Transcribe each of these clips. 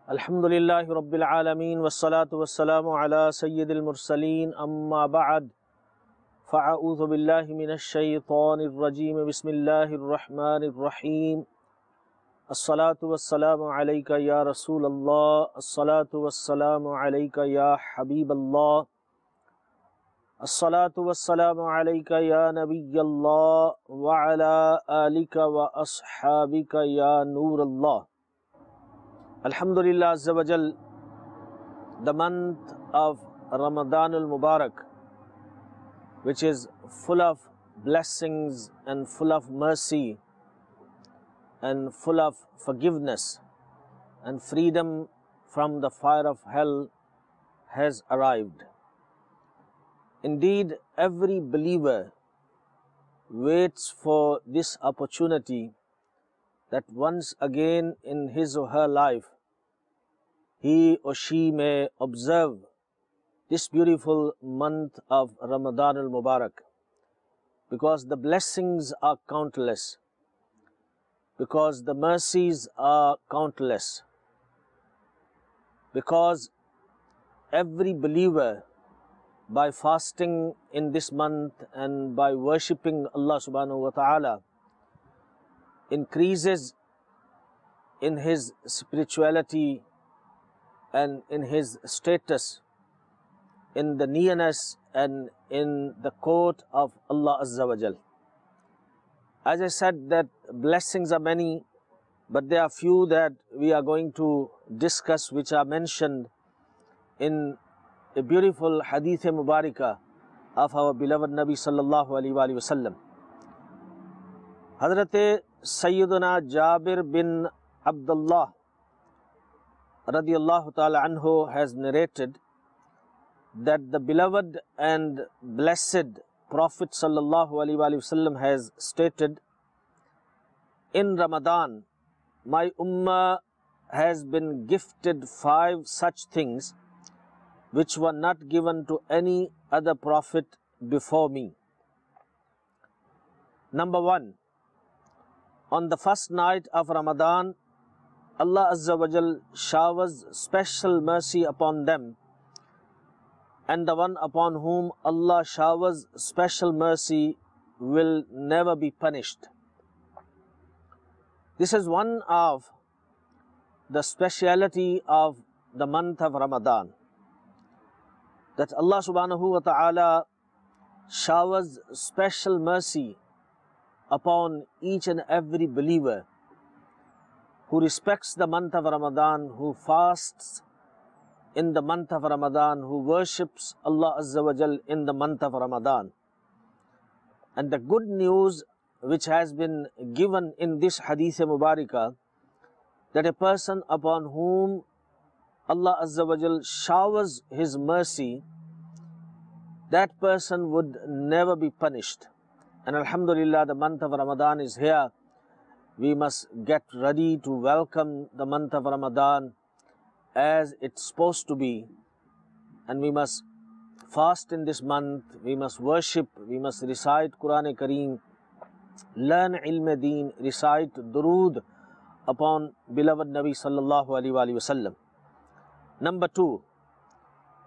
Alhamdulillahi Rabbil Alameen wassalatu wassalamu ala Sayyidil Mursaleen amma ba'd fa'a'udhu billahi minash shaytanir rajeem bismillahir rahmanir rahim As-salatu wassalamu alayka ya Rasulallah As-salatu wassalamu alayka ya Habiballah As-salatu wassalamu alayka ya Nabiyyallah wa ala alika wa ashabika ya Noorallah. Alhamdulillah Azza wa Jal, the month of Ramadan al-Mubarak, which is full of blessings and full of mercy and full of forgiveness and freedom from the fire of hell, has arrived. Indeed, every believer waits for this opportunity that once again in his or her life he or she may observe this beautiful month of Ramadan al-Mubarak, because the blessings are countless, because the mercies are countless, because every believer, by fasting in this month and by worshipping Allah subhanahu wa ta'ala, increases in his spirituality and in his status, in the nearness and in the court of Allah Azza wa Jal. As I said, that blessings are many, but there are few that we are going to discuss which are mentioned in a beautiful hadith mubarakah of our beloved Nabi sallallahu alaihi wasallam. Hazrat Sayyiduna Jabir bin Abdullah radiyallahu ta'ala anhu has narrated that the beloved and blessed Prophet sallallahu alaihi wasallam has stated, in Ramadan my ummah has been gifted 5 such things which were not given to any other prophet before me. Number 1, on the first night of Ramadan, Allah Azza wa Jal showers special mercy upon them, and the one upon whom Allah showers special mercy will never be punished. This is one of the speciality of the month of Ramadan, that Allah subhanahu wa ta'ala showers special mercy upon each and every believer who respects the month of Ramadan, who fasts in the month of Ramadan, who worships Allah Azza wa Jal in the month of Ramadan. And the good news which has been given in this hadith mubarakah, that a person upon whom Allah Azza wa Jal showers His mercy, that person would never be punished. And Alhamdulillah, the month of Ramadan is here. We must get ready to welcome the month of Ramadan as it's supposed to be. And we must fast in this month, we must worship, we must recite Quran Kareem, learn ilm deen, recite durood upon beloved Nabi sallallahu alaihi wasallam. Number 2,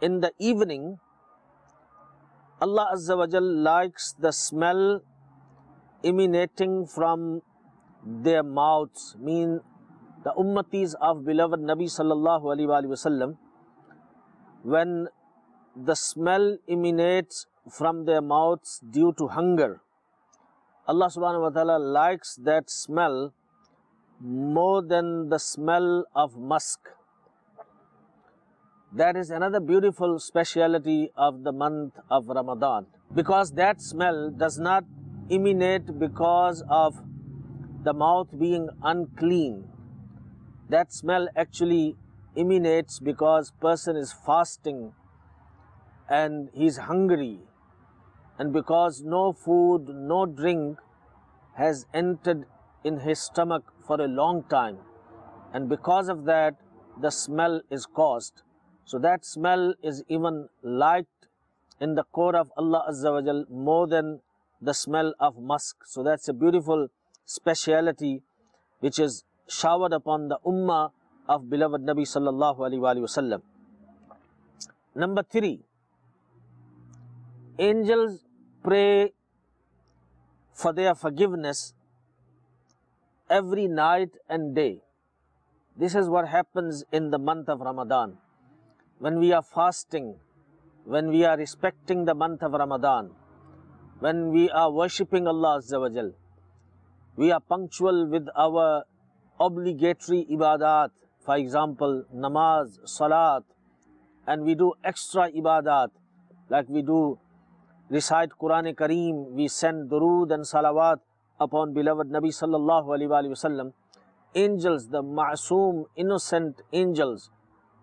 in the evening, Allah Azza wa Jal likes the smell emanating from their mouths, mean the ummatis of beloved Nabi sallallahu alaihi wasallam, when the smell emanates from their mouths due to hunger, Allah subhanahu wa ta'ala likes that smell more than the smell of musk. That is another beautiful speciality of the month of Ramadan, because that smell does not emanate because of the mouth being unclean. That smell actually emanates because person is fasting and he's hungry, and because no food, no drink has entered in his stomach for a long time, and because of that the smell is caused. So that smell is even liked in the court of Allah Azza wa Jal more than the smell of musk. So that's a beautiful speciality which is showered upon the ummah of beloved Nabi sallallahu alaihi wasallam. Number 3, angels pray for their forgiveness every night and day. This is what happens in the month of Ramadan. When we are fasting, when we are respecting the month of Ramadan, when we are worshipping Allah Azza wa Jal, we are punctual with our obligatory ibadat, for example, namaz, salat, and we do extra ibadat, like we do recite Quran Kareem, we send durood and salawat upon beloved Nabi sallallahu alaihi wasallam. Angels, the ma'soom, innocent angels,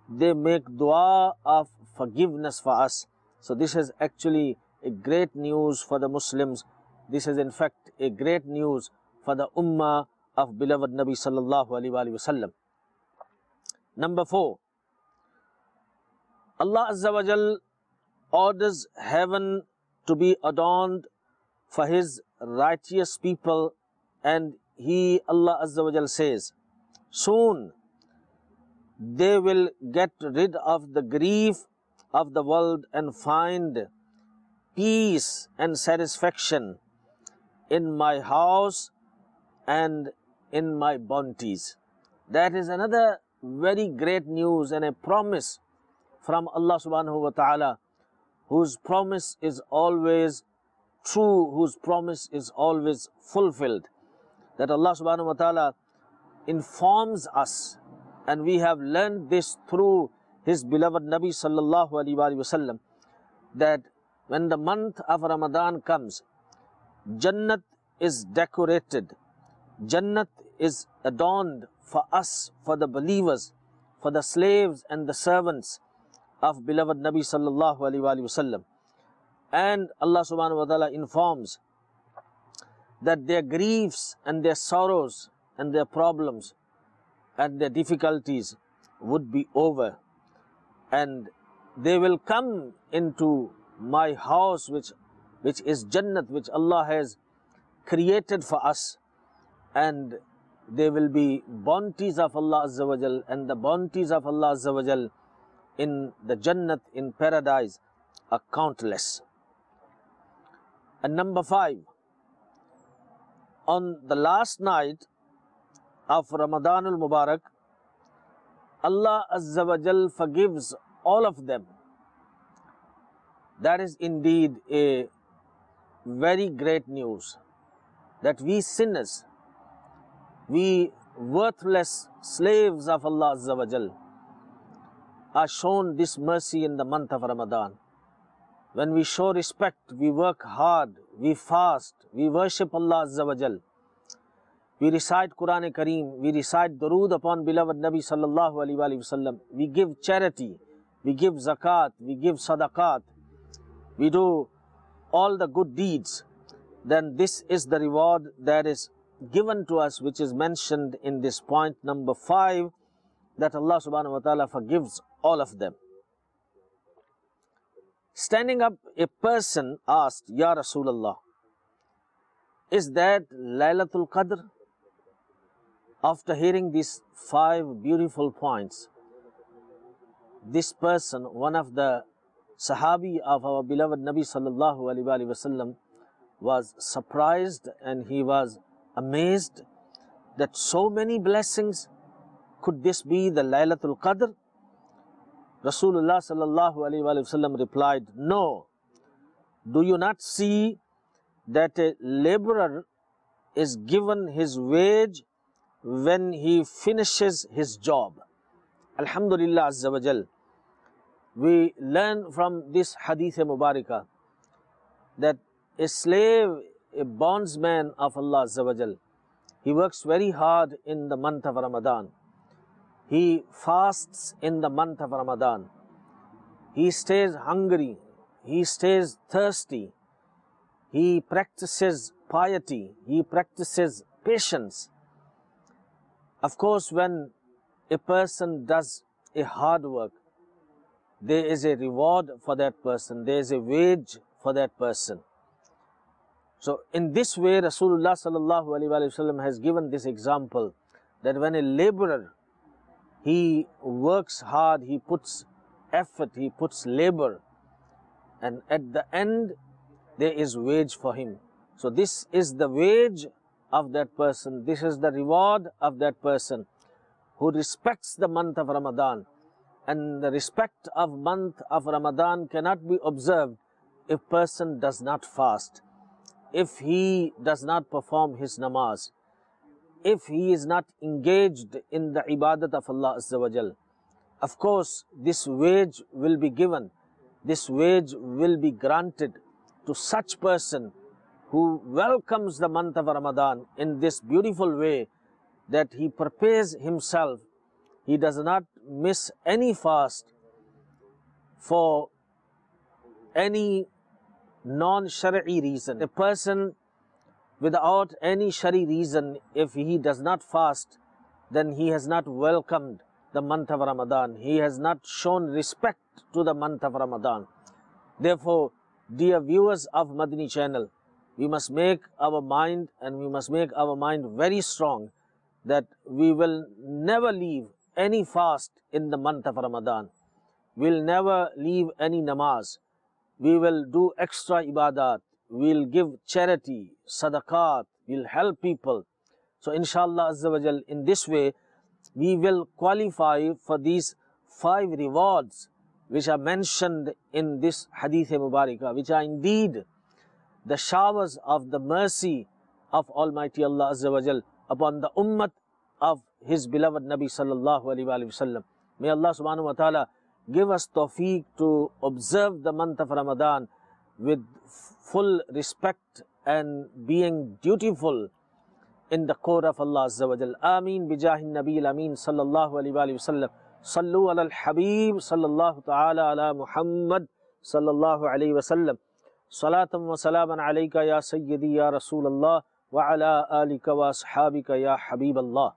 they make dua of forgiveness for us. So this is actually a great news for the Muslims. This is in fact a great news for the ummah of beloved Nabi sallallahu alaihi wasallam. Number 4, Allah Azza wa Jal orders heaven to be adorned for His righteous people, and He, Allah Azza wa Jal, says, soon they will get rid of the grief of the world and find peace and satisfaction in my house and in my bounties. That is another very great news and a promise from Allah subhanahu wa ta'ala, whose promise is always true, whose promise is always fulfilled. That Allah subhanahu wa ta'ala informs us, and we have learned this through His beloved Nabi sallallahu alaihi wasallam, that when the month of Ramadan comes, Jannat is decorated, Jannat is adorned for us, for the believers, for the slaves and the servants of beloved Nabi sallallahu alaihi wasallam. And Allah subhanahu wa ta'ala informs that their griefs and their sorrows and their problems and their difficulties would be over, and they will come into my house, which is Jannat, which Allah has created for us, and there will be bounties of Allah Azza wa Jal, and the bounties of Allah Azza wa Jal in the Jannat, in paradise, are countless. And number 5, on the last night of Ramadanul Mubarak, Allah Azza wa Jal forgives all of them. That is indeed a very great news, that we sinners, we worthless slaves of Allah Azza wa Jal, are shown this mercy in the month of Ramadan. When we show respect, we work hard, we fast, we worship Allah Azza wa Jal, we recite Quran Kareem, we recite durood upon beloved Nabi sallallahu alaihi wasallam, we give charity, we give zakat, we give sadaqat, we do all the good deeds, then this is the reward that is given to us, which is mentioned in this point number 5, that Allah subhanahu wa ta'ala forgives all of them. Standing up, a person asked, Ya Rasulullah, is that Laylatul Qadr? After hearing these 5 beautiful points, this person, one of the Sahabi of our beloved Nabi sallallahu alaihi wasallam, was surprised and he was amazed that so many blessings. Could this be the Laylatul Qadr? Rasulullah sallallahu alaihi wasallam replied, no. Do you not see that a laborer is given his wage when he finishes his job? Alhamdulillah Azza wa Jal. We learn from this Hadith Mubarakah that a slave, a bondsman of Allah Azza wa Jal, he works very hard in the month of Ramadan. He fasts in the month of Ramadan. He stays hungry. He stays thirsty. He practices piety. He practices patience. Of course, when a person does a hard work, there is a reward for that person. There is a wage for that person. So in this way, Rasulullah sallallahu alaihi wasallam has given this example, that when a laborer he works hard, he puts effort, he puts labor, and at the end there is wage for him. So this is the wage of that person, this is the reward of that person who respects the month of Ramadan. And the respect of month of Ramadan cannot be observed if person does not fast, if he does not perform his namaz, if he is not engaged in the ibadat of Allah Azza wa Jal. Of course, this wage will be given, this wage will be granted to such person who welcomes the month of Ramadan in this beautiful way, that he prepares himself, he does not miss any fast for any non-shari'i reason. A person without any shari reason, if he does not fast, then he has not welcomed the month of Ramadan. He has not shown respect to the month of Ramadan. Therefore, dear viewers of Madani channel, we must make our mind, and we must make our mind very strong, that we will never leave any fast in the month of Ramadan. We'll never leave any namaz. We will do extra ibadat. We'll give charity, sadaqat. We'll help people. So inshallah Azza wa Jal, in this way, we will qualify for these 5 rewards which are mentioned in this Hadith Mubarakah, which are indeed the showers of the mercy of Almighty Allah Azza wa Jal upon the ummah of His beloved Nabi Sallallahu Alaihi Wasallam. May Allah Subhanahu wa Ta'ala give us tawfiq to observe the month of Ramadan with full respect and being dutiful in the court of Allah Azza wa Jal. Ameen bijahin Nabil Ameen Sallallahu Alaihi Wasallam. Sallu ala al-Habib Sallallahu Ta'ala ala Muhammad Sallallahu Alaihi Wasallam. Salatan wa salaman alayka ya Sayyidi ya Rasulallah wa ala alika wa ashabika ya Habib Allah.